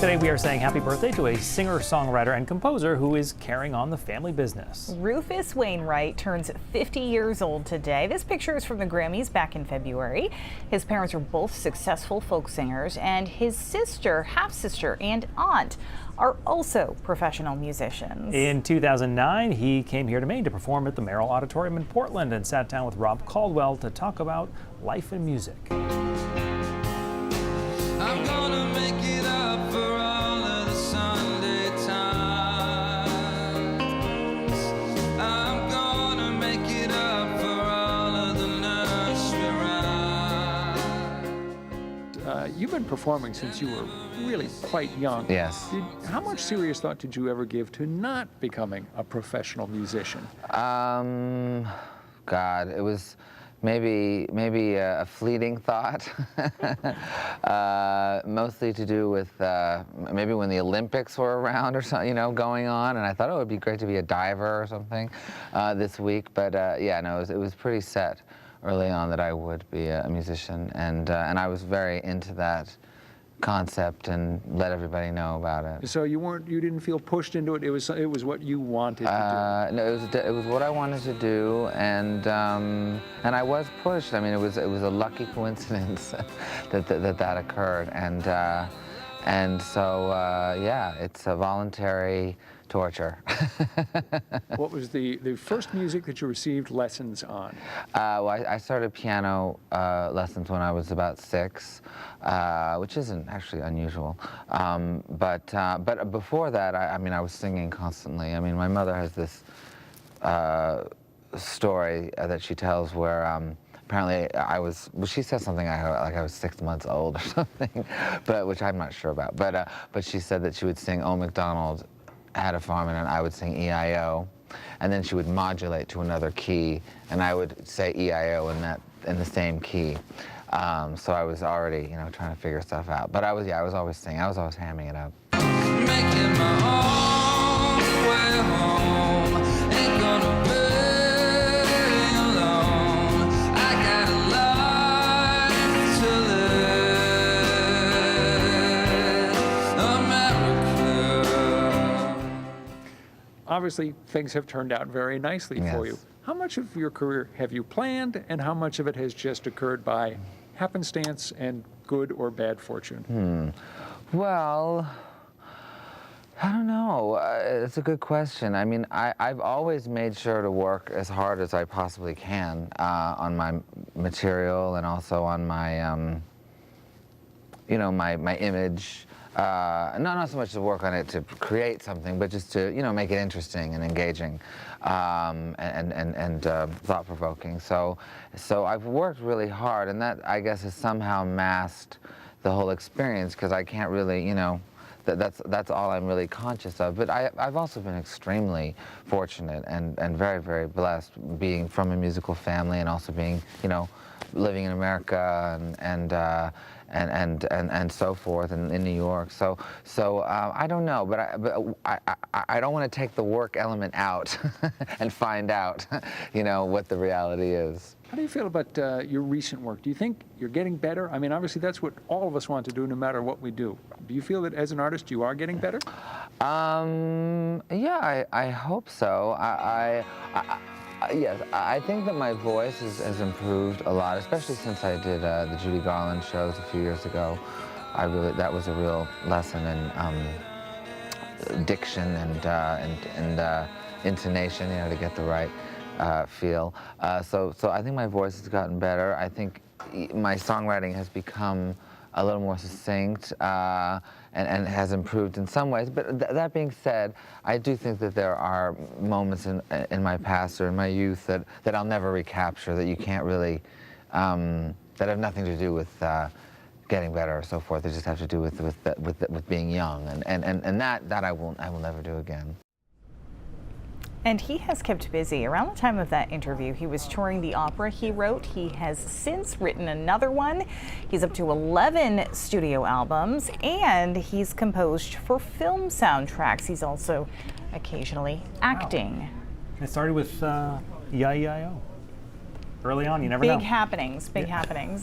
Today we are saying happy birthday to a singer-songwriter and composer who is carrying on the family business. Rufus Wainwright turns 50 years old today. This picture is from the Grammys back in February. His parents are both successful folk singers, and his sister, half-sister, and aunt are also professional musicians. In 2009, he came here to Maine to perform at the Merrill Auditorium in Portland and sat down with Rob Caldwell to talk about life and music. I'm gonna make it up for all of the Sunday times. I'm gonna make it up for all of the nursery rhymes. You've been performing since you were really quite young. Yes. How much serious thought did you ever give to not becoming a professional musician? God, it was maybe a fleeting thought. Mostly to do with maybe when the Olympics were around or something, going on, and I thought, oh, it'd be great to be a diver or something this week. But yeah, no, it was pretty set early on that I would be a musician, and I was very into that concept and let everybody know about it. So you didn't feel pushed into it. It was what you wanted to do. No, it was what I wanted to do, and I was pushed. I mean, it was a lucky coincidence that occurred, and so yeah, it's a voluntary torture. What was the first music that you received lessons on? Well, I started piano lessons when I was about 6, which isn't actually unusual. But before that, I mean, I was singing constantly. I mean, my mother has this story that she tells where apparently she said something like I was 6 months old or something, but which I'm not sure about. But she said that she would sing "Oh MacDonald Had a Farm," and I would sing E-I-O, and then she would modulate to another key, and I would say E-I-O in the same key. So I was already, trying to figure stuff out. But I was always singing. I was always hamming it up. Making my own way home. Ain't gonna be alone. I got a life to live. America. Obviously, things have turned out very nicely for you. Yes. How much of your career have you planned, and how much of it has just occurred by happenstance and good or bad fortune? Well, I don't know. It's a good question. I mean, I've always made sure to work as hard as I possibly can on my material and also on my, my image. Not so much to work on it to create something, but just to make it interesting and engaging, and thought-provoking. So I've worked really hard, and that I guess has somehow masked the whole experience because I can't really that's all I'm really conscious of. But I've also been extremely fortunate and very, very blessed being from a musical family and also being living in America and so forth in New York. So I don't know, but I don't want to take the work element out and find out what the reality is. How do you feel about your recent work? Do you think you're getting better? I mean, obviously that's what all of us want to do no matter what we do. Do you feel that as an artist you are getting better? Yeah, I hope so. Yes, I think that my voice has improved a lot, especially since I did the Judy Garland shows a few years ago. That was a real lesson in diction and intonation, to get the right feel. So I think my voice has gotten better. I think my songwriting has become a little more succinct and has improved in some ways. But that being said, I do think that there are moments in my past or in my youth that I'll never recapture, that you can't really, that have nothing to do with getting better or so forth. They just have to do with being young, and that I will never do again. And he has kept busy. Around the time of that interview, he was touring the opera he wrote. He has since written another one. He's up to 11 studio albums, and he's composed for film soundtracks. He's also occasionally acting. Wow. It started with E-I-E-I-O. Early on, you never know. Big happenings, big happenings.